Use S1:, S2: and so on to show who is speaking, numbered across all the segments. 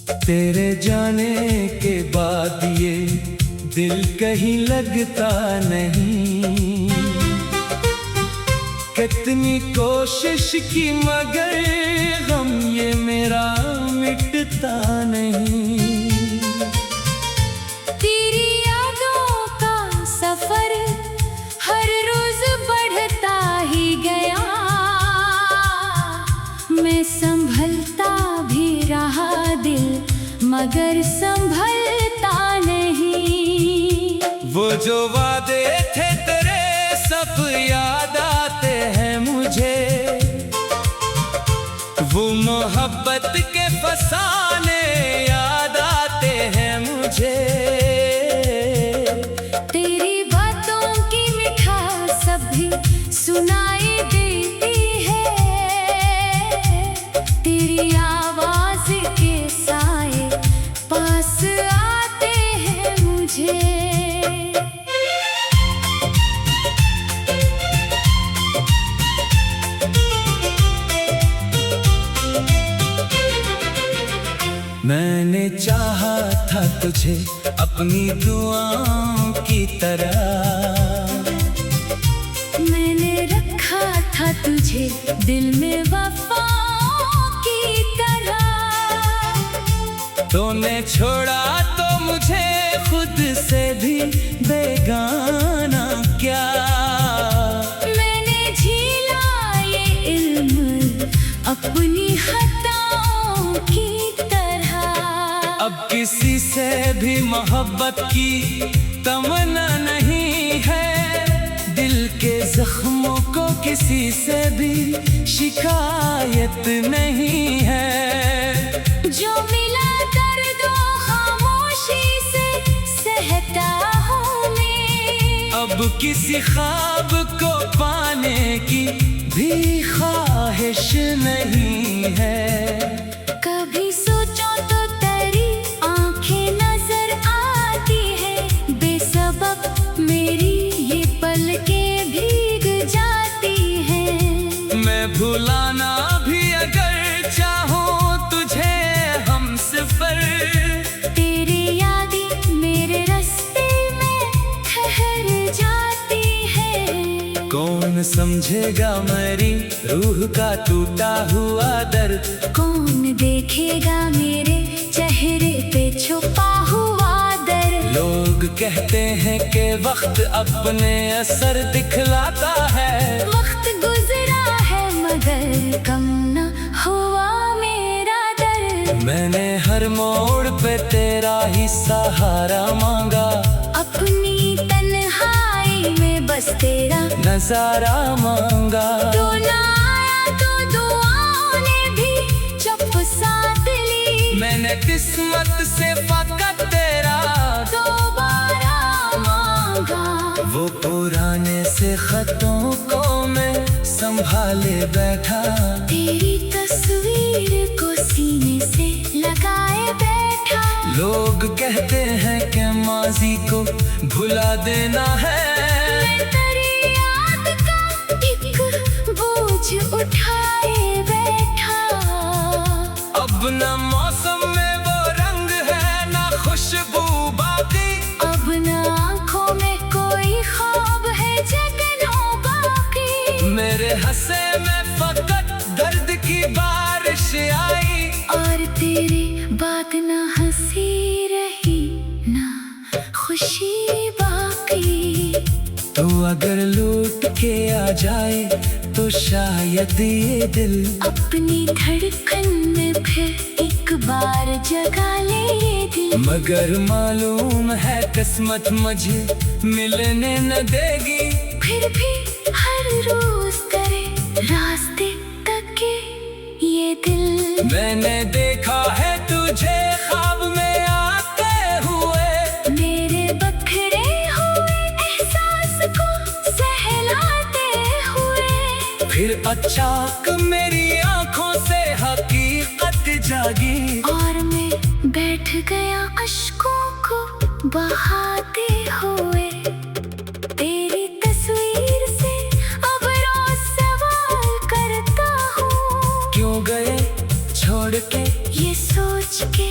S1: तेरे जाने के बाद ये दिल कहीं लगता नहीं। कितनी कोशिश की मगर गम ये मेरा मिटता नहीं।
S2: तेरी यादों का सफर हर रोज बढ़ता ही गया। मैं संभलता भी रहा दिल मगर संभलता नहीं।
S1: वो जो वादे थे तेरे सब याद आते हैं मुझे। वो मोहब्बत के फसाने याद आते हैं मुझे।
S2: तेरी बातों की मिठास सभी सुनाई देती है। तेरी आवाज के साए पास आते हैं मुझे।
S1: मैंने चाहा था तुझे अपनी दुआओं की तरह।
S2: मैंने रखा था तुझे दिल में वफाओं की तरह।
S1: तूने छोड़ा तो मुझे खुद से भी बेगाना क्या।
S2: मैंने झेला ये इल्म अपनी खताओं की तरह।
S1: अब किसी से भी मोहब्बत की तमन्ना नहीं है। दिल के जख्मों को किसी से भी शिकायत नहीं है।
S2: जो मिला दर्दों खामोशी से सहता हूँ मैं।
S1: अब किसी ख्वाब को पाने की भी ख्वाहिश नहीं है।
S2: कभी सोचो तो तेरी आंखें नजर आती है। बेसबब मेरी ये पलकें भीग जाती हैं।
S1: मैं भुलाना भी अगर चाहूँ तुझे हम सफर।
S2: तेरी यादें मेरे रास्ते में ठहर जाती है।
S1: कौन समझेगा मेरी रूह का टूटा हुआ दर्द।
S2: कौन देखेगा मेरे चेहरे पे छुपा हुआ दर्द।
S1: लोग कहते हैं कि वक्त अपने असर दिखलाता है।
S2: वक्त गुजरा है मगर कम न हुआ मेरा दर्द।
S1: मैंने हर मोड़ पे तेरा ही सहारा मांगा।
S2: अपनी तन्हाई में बस तेरा
S1: नजारा मांगा।
S2: तू ना आया तो दुआओं ने भी चुप साथ ली।
S1: मैंने किस्मत से फकत तेरा
S2: दोबारा मांगा।
S1: वो पुराने से खतों को मैं संभाले बैठा।
S2: तेरी तस्वीर को सीने से लगाए बैठा।
S1: लोग कहते हैं कि माजी को भुला देना है।
S2: मैं तेरी याद का एक बोझ उठाए बैठा।
S1: अब न मौसम में वो रंग है न खुशबू बाकी।
S2: अब न आँखों में कोई ख्वाब है जगनो बाकी।
S1: मेरे हंसे में फकत दर्द की बारिश आई।
S2: और तेरी बात ना हंसी रही ना खुशी बाकी।
S1: तो अगर लूट के आ जाए तो शायद ये दिल
S2: अपनी धड़कन में फिर एक बार जगा ले ये दिल।
S1: मगर मालूम है किस्मत मुझे मिलने न देगी।
S2: फिर भी हर रोज करे रास्ते तक के ये दिल।
S1: मैंने देखा है तुझे ख्वाब में आते हुए।
S2: मेरे बखरे हुए एहसास को सहलाते हुए।
S1: फिर अचानक मेरी आंखों से हकीकत जागी।
S2: और मैं बैठ गया अश्कों को बहाते हुए। तेरी तस्वीर से अब रोज सवाल करता हूँ।
S1: क्यों गए छोड़ के
S2: ये सोच के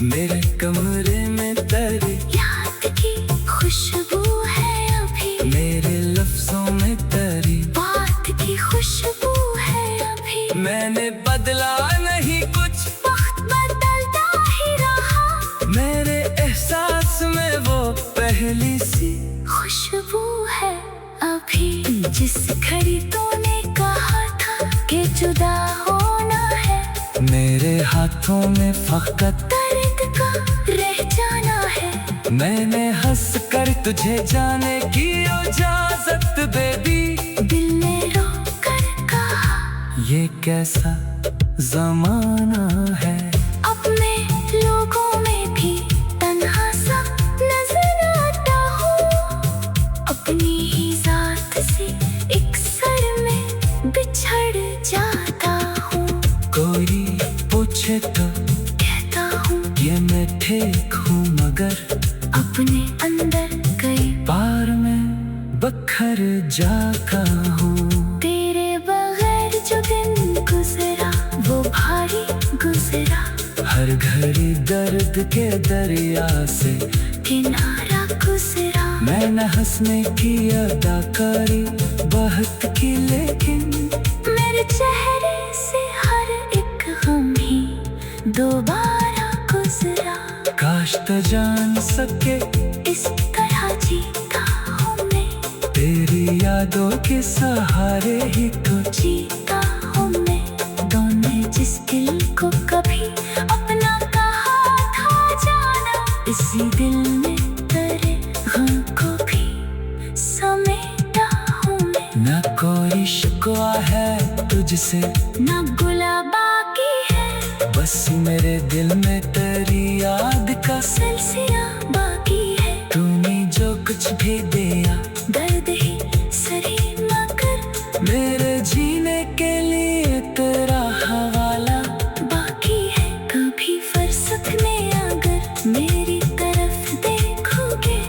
S1: मेरे कमरे में तेरी
S2: याद की खुशबू है अभी,
S1: मेरे लफ्जों में तेरी
S2: बात की खुशबू है अभी।
S1: मैंने बदला नहीं कुछ,
S2: वक्त बदलता ही रहा,
S1: मेरे एहसास में वो पहली सी
S2: खुशबू है अभी। जिस घड़ी तूने कहा था कि जुदा होना है,
S1: मेरे हाथों में फकत
S2: दर्द का रह जाना है।
S1: मैंने हंस कर तुझे जाने की इजाजत दे दी,
S2: दिल ने रो कर कहा
S1: ये कैसा जमाना है।
S2: अपने लोगों में भी तन्हा सा नजर आता हूँ, अपनी ही जात से एक सर में बिछड़ जाता हूँ।
S1: कोई पूछे तो
S2: कहता हूँ
S1: ये मैं ठीक हूँ, मगर
S2: अपने अंदर कई
S1: बार मैं बखर जाता हूँ।
S2: तेरे बगैर जो दिन गुजरा वो भारी गुजरा,
S1: हर घड़ी दर्द के दरिया से
S2: किनारा गुजरा।
S1: मैं न हंसने की अदाकारी बहुत की, लेकिन
S2: मेरे चेहरे से हर एक गम ही दोबारा गुजरा।
S1: काश तो जान सके
S2: इस तरह जीता हूँ मैं,
S1: तेरी यादों के सहारे ही तो
S2: जीता हूँ मैं। तूने जिस दिल को कभी अपना कहा था जाना, इसी दिल में तेरे गम को भी समेटा हूँ मैं।
S1: न कोई शिकवा है तुझसे,
S2: न गुला बाकी है,
S1: बस मेरे दिल में तेरी याद का
S2: सिलसिला बाकी है।
S1: तूने जो कुछ भी दिया
S2: दर्द ही सही मगर
S1: मेरे जीने के लिए तेरा हवाला
S2: बाकी है। कभी फुर्सत में अगर मेरी तरफ देखोगे,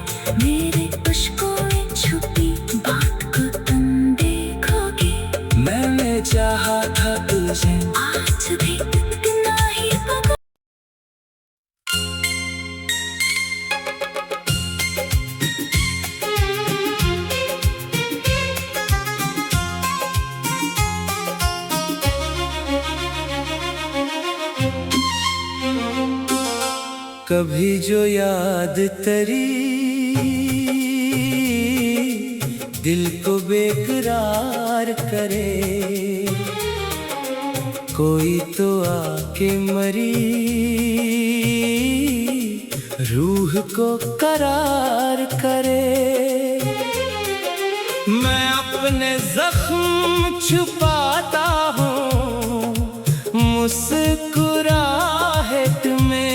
S2: मेरे मुश्कों में छुपी बात को तुम देखोगे।
S1: मैंने चाहा था तुझे,
S2: आज भी इतना ही पकड़।
S1: कभी जो याद तेरी दिल को बेकरार करे, कोई तो आके मरी रूह को करार करे। मैं अपने जख्म छुपाता हूँ मुस्कुराहट में,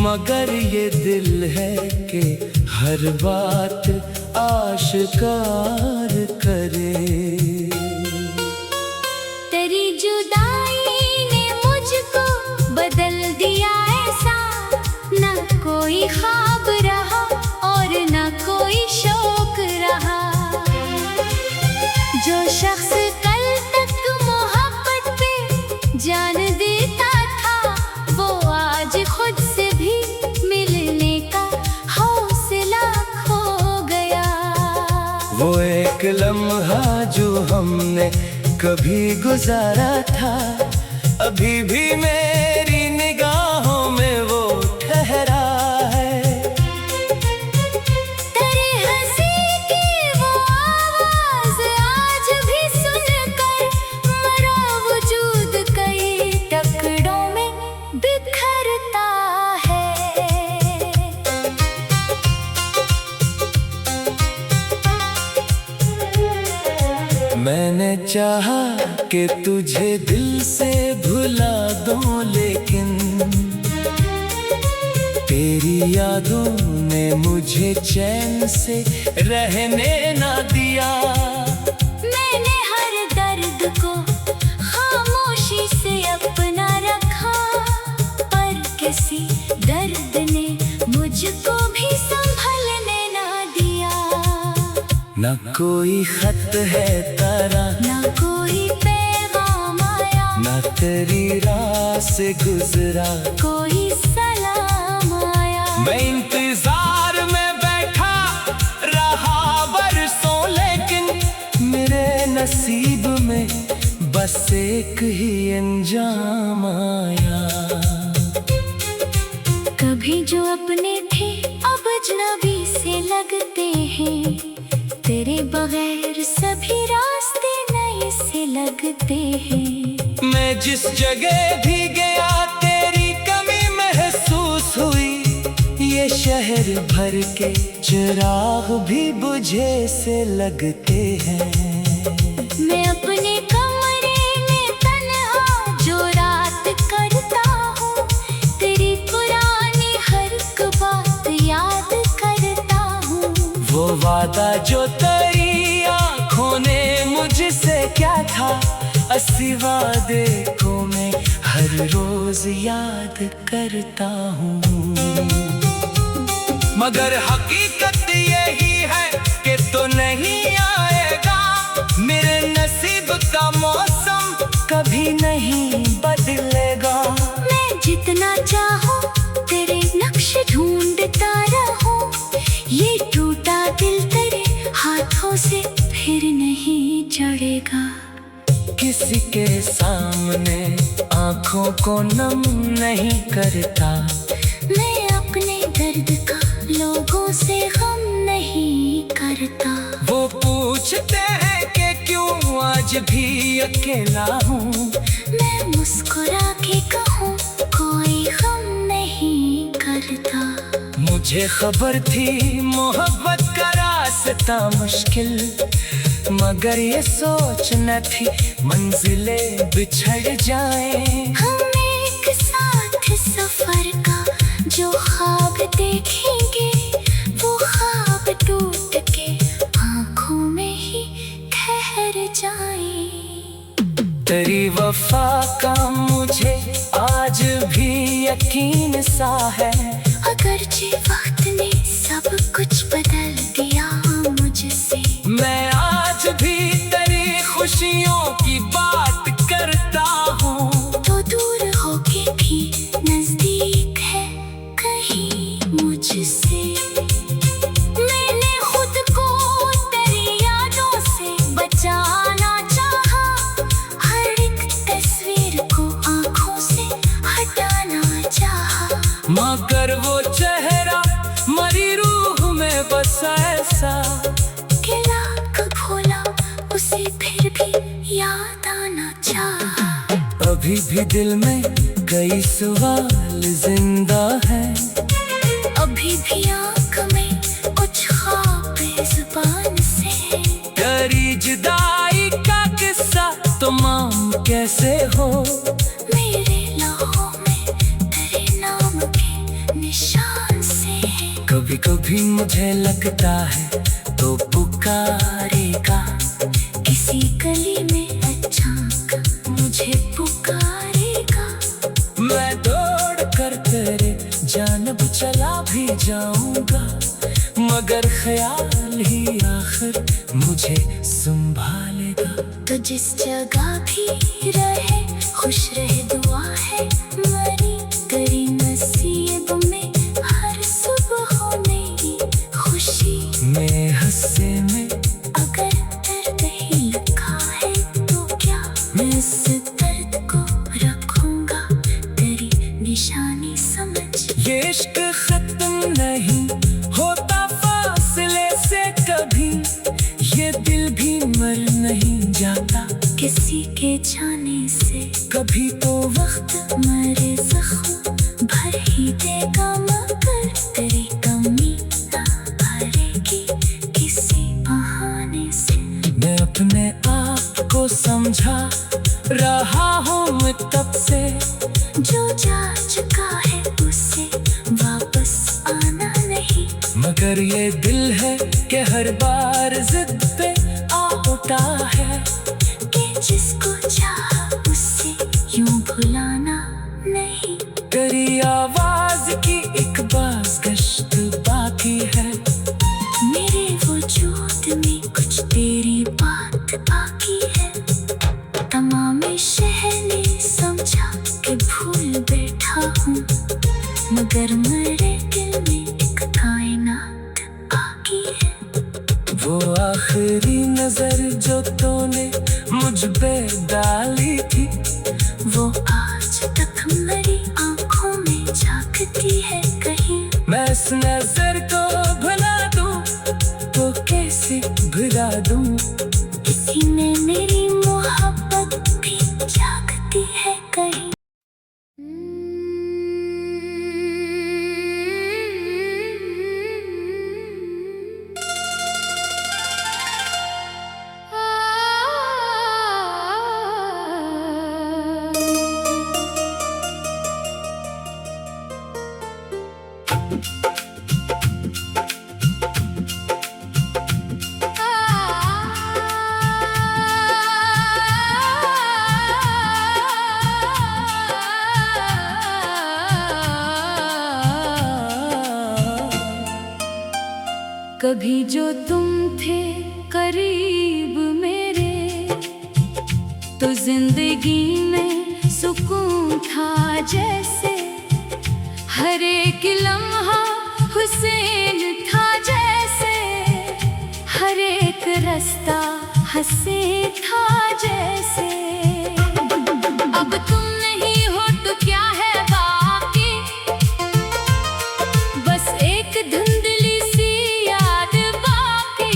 S1: मगर ये दिल है कि हर बात आश्कार करे।
S2: तेरी जुदाई ने मुझको बदल दिया ऐसा, न कोई ख्वाब रहा और न कोई शौक रहा। जो शख्स कल तक मोहब्बत पे जान देता था, वो आज खुद से भी मिलने का हौसला खो गया।
S1: वो एक लम्हा जो हमने कभी गुजारा था, अभी भी मेरी निगाहों में वो ठहरा है।
S2: तेरे हंसी की वो आवाज आज भी सुनकर मरा वजूद कई टुकड़ों में बिखरता है।
S1: मैंने चाहा कि तुझे दिल से भुला दूं, लेकिन तेरी यादों ने मुझे चैन से रहने ना दिया।
S2: मैंने हर दर्द को खामोशी से अपना रखा, पर किसी दर्द ने मुझको भी संभलने ना दिया।
S1: न कोई खत है तारा,
S2: ना कोई पैगाम आया,
S1: न तेरी राह से गुजरा,
S2: कोई सलाम आया।
S1: मैं इंतजार में बैठा रहा बरसों, लेकिन मेरे नसीब में बस एक ही अंजाम आया।
S2: कभी जो अपने थे अब अजनबी से लगते हैं, तेरे बगैर सभी रास्ते नए से लगते हैं।
S1: मैं जिस जगह भी गया तेरी कमी महसूस हुई, ये शहर भर के चिराग भी बुझे से लगते हैं।
S2: मैं अपने कमरे में तन्हा जो रात करता हूँ, तेरी पुरानी हर एक बात याद करता हूँ।
S1: वो वादा जो तेरी आँखों ने मुझसे क्या था, अस्सी वादे को मैं हर रोज याद करता हूँ। मगर हकीकत यही है कि तो नहीं आएगा, मेरे नसीब का मौसम कभी नहीं बदलेगा।
S2: मैं जितना चाहूँ तेरे नक्श ढूंढता रहूं, ये टूटा दिल तेरे हाथों से फिर नहीं चढ़ेगा।
S1: किसी के सामने आँखों को नम नहीं करता,
S2: मैं अपने दर्द का लोगों से गम नहीं करता।
S1: वो पूछते हैं कि क्यों आज भी अकेला हूँ,
S2: मैं मुस्कुरा के कहूँ कोई गम नहीं करता।
S1: मुझे खबर थी मोहब्बत का रास्ता मुश्किल, मगर ये सोच न थी मंजिलें बिछड़ जाएं।
S2: हम एक साथ सफर का जो ख्वाब देखेंगे, वो ख्वाब टूट के आँखों में ही ठहर जाए।
S1: तेरी वफा का मुझे आज भी यकीन सा है,
S2: अगरचे वक्त ने सब कुछ बदल दिया मुझसे।
S1: मैं आज भी तेरी खुशियों की बात करता हूँ,
S2: तो दूर होके भी नजदीक है कहीं मुझसे। मैंने खुद को तेरी यादों से बचाना चाहा, हर एक तस्वीर को आंखों से हटाना चाहा।
S1: मगर वो चेहरा मरी रूह में बसा ऐसा,
S2: कि लाख भोला उसे फिर भी याद आना चाहा।
S1: अभी भी दिल में कई सवाल जिंदा है,
S2: अभी भी आँख में कुछ ख्वाब ज़ुबान से।
S1: तेरी जुदाई का किस्सा तमाम कैसे हो,
S2: मेरे लौहों में तेरे नाम के निशान से।
S1: कभी कभी मुझे लगता है तो पुकारेगा,
S2: किसी गली में अचानक मुझे पुकारेगा।
S1: मैं दौड़ कर तेरे जानब चला भी जाऊंगा, मगर ख्याल ही आखिर मुझे संभालेगा।
S2: तो जिस जगह भी रहे खुश रहे दुआ है मेरी, तेरी नसीब में हर सुबह हो मेरी खुशी।
S1: मैं हंसे में
S2: अगर दर्द ही लिखा है तो क्या मैं इस दर्द को रखूंगा तेरी निशानी समझ।
S1: ये इश्क खत्म नहीं होता फासले से कभी, ये दिल भी मर नहीं जाता
S2: किसी के जाने से।
S1: कभी तो
S2: वक्त मरे जख्म भर ही देगा, मगर तेरी कमी ना भरेगी किसी बहाने से।
S1: मैं अपने आप को समझा रहा हूँ मैं तब से,
S2: जो जा चुका है उसे वापस आना नहीं।
S1: मगर ये दिल है कि हर बार जिद पे आ उठा है,
S2: कि जिसको चाहा उससे यूं भुलाना नहीं।
S1: तेरी आवाज की एक बाज़गश्त बाकी है,
S2: मेरे वजूद में कुछ तेरी बात बाकी है। तमाम शहर ने मगर मेरे दिल में एक कायनात बाकी है।
S1: वो आखिरी नजर जो तूने मुझ पे डाली थी,
S2: वो आज तक मेरी आंखों में झांकती है कहीं।
S1: मैं इस नजर को भुला दूं तो कैसे भुला दूं।
S2: इसी में मेरी मोहब्बत भी जागती है कहीं। कभी जो तुम थे करीब मेरे, तो जिंदगी में सुकून था जैसे। हर एक लम्हा हुसैन था जैसे, हर एक रास्ता हंसे था जैसे। अब तुम नहीं हो तो क्या है बाकी, बस एक धुंधली सी याद बाकी,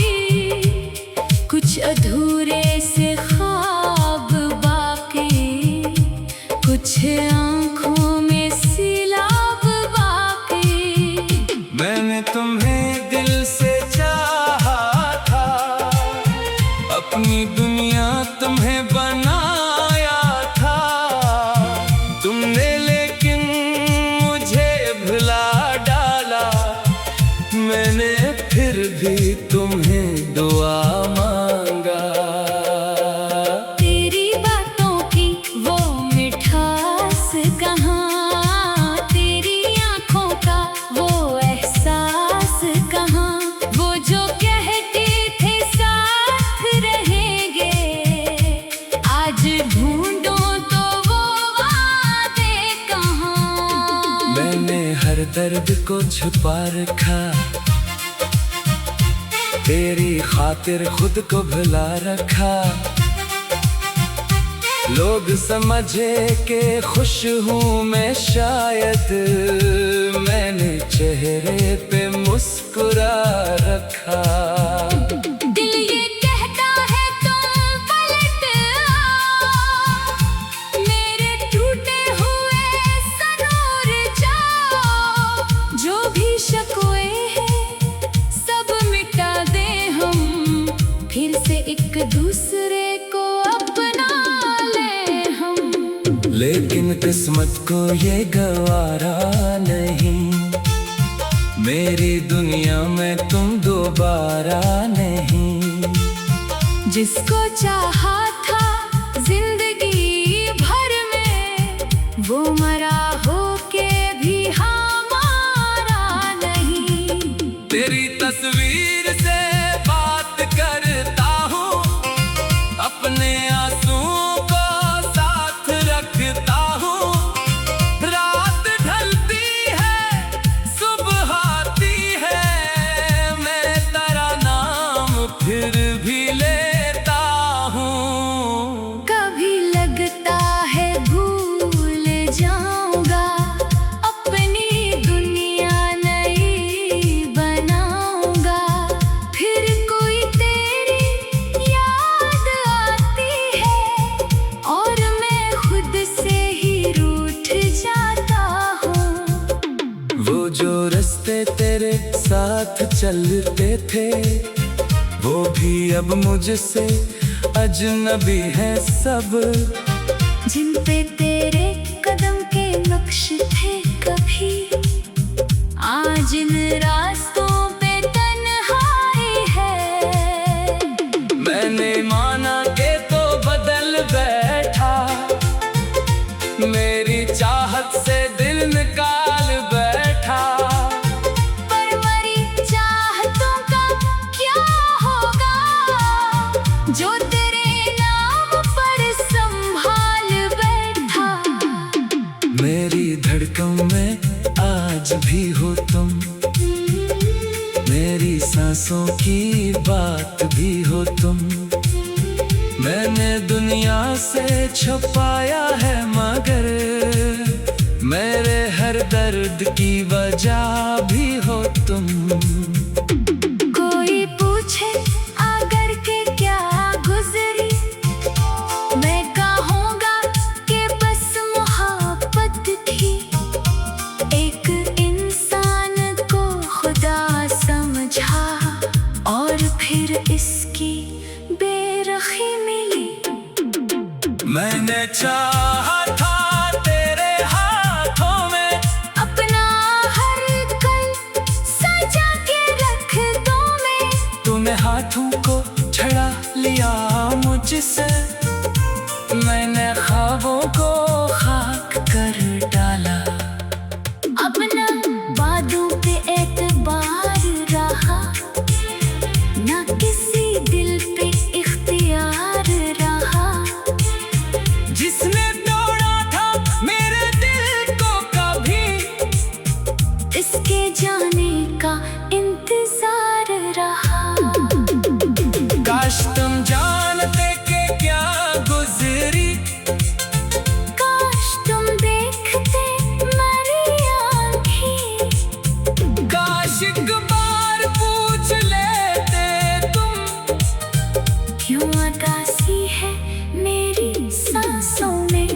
S2: कुछ अधूरे से ख्वाब बाकी, कुछ आंखों में सिलाब बाकी।
S1: मैंने तुम्हें दिल से चाहा था, अपनी दुनिया तुम्हें बनाया था तुमने, लेकिन मुझे भुला डाला। मैंने फिर भी तुम्हें दुआ मांगा।
S2: तेरी बातों की वो मिठास कहाँ, तेरी आंखों का वो एहसास कहाँ। वो जो कहते थे साथ रहेंगे, आज ढूंढो तो वो वादे कहाँ।
S1: मैंने हर दर्द को छुपा रखा, तेरी खातिर खुद को भुला रखा। लोग समझे के खुश हूँ मैं शायद, मैंने चेहरे पे मुस्कुरा रखा।
S2: दिल ये कहता है तुम पलट आओ, मेरे टूटे हुए सनूर जाओ। जो भी शकवे हैं सब मिटा दे हम, फिर से एक दूसरे को अपना ले हम।
S1: लेकिन किस्मत को ये गवारा नहीं, मेरी दुनिया में तुम दोबारा नहीं।
S2: जिसको चाहा था जिंदगी भर में, वो मरा होके भी हमारा नहीं।
S1: तेरी तस्वीर से बात करता हूँ, अपने आंसुओं को साथ रखता हूँ। रात ढलती है सुबह आती है, मैं तेरा नाम फिर भी लेता हूँ।
S2: कभी लगता है भूल जाऊंगा, अपनी दुनिया नई बनाऊंगा। फिर कोई तेरी याद आती है, और मैं खुद से ही रूठ जाता हूँ।
S1: वो जो रास्ते तेरे साथ चलते थे, वो भी अब मुझसे अजनबी है सब।
S2: जिन पे तेरे कदम के नक्श थे कभी, आज इन रास्तों पे तन्हाई है।
S1: मैंने माना के तो बदल बैठा, मेरी चाहत से दिल निकाल बैठा।
S2: पर मरी चाहतों का क्या होगा, जो तेरे नाम पर संभाल बैठा।
S1: मेरे मेरी धड़कन में आज भी हो तुम, मेरी सांसों की बात भी हो तुम। मैंने दुनिया से छुपाया है मगर मेरे हर दर्द की वजह भी हो तुम।
S2: कोई पूछे अगर के क्या गुजरी, मैं कहूँगा कि बस मोहब्बत थी। एक इंसान को खुदा समझा और फिर इसकी बेरखी मिली।
S1: मैंने चाहा था तेरे हाथों में
S2: अपना हर कल सजा के रख दो मैं,
S1: तूने हाथों को छड़ा लिया मुझसे। मैंने ख्वाबों को खाक कर डाला।
S2: अपना बादों पे एतबार रहा, ना किसी दिल पे इख्तियार रहा।
S1: जिसने तोड़ा था मेरे दिल को कभी,
S2: इसके जाने का इंतजार रहा।
S1: काश तुम जानते कि क्या गुजरी,
S2: काश तुम देखते मेरी आँखें,
S1: काश एक बार पूछ लेते तुम,
S2: क्यों उदासी है मेरी सांसों में।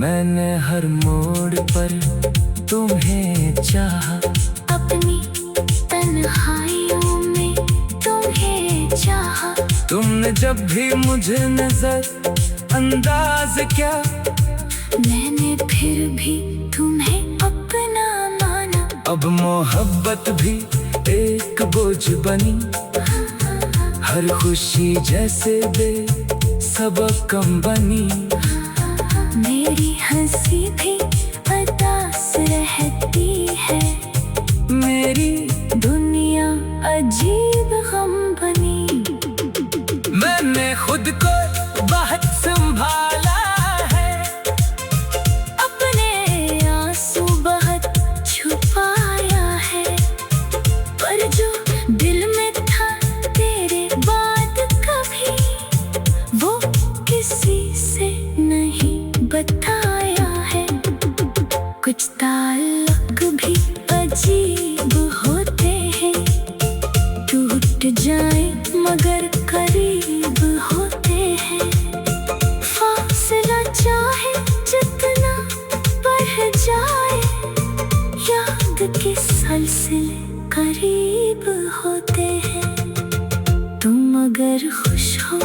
S1: मैंने हर मोड़ पर तुम्हें चाहा,
S2: अपनी तन्हाइयों में तुम्हें चाहा।
S1: तुमने जब भी मुझे नजर अंदाज किया,
S2: मैंने फिर भी तुम्हें अपना माना।
S1: अब मोहब्बत भी एक बोझ बनी, हर खुशी जैसे दे सबक कम बनी।
S2: मेरी हंसी भी उदास रहती है,
S1: मेरी
S2: दुनिया अजीब गम बनी।
S1: मैंने खुद को बहुत संभाला है,
S2: अपने आंसू बहुत छुपाया है, पर जो दिल में था तेरे बाद कभी वो किसी से नहीं बताया है। कुछ ताल्लुक भी अजीब होते हैं, टूट जाए मगर करीब होते हैं। फासला चाहे जितना बढ़ जाए, याद के सिलसिले करीब होते हैं। तुम अगर खुश हो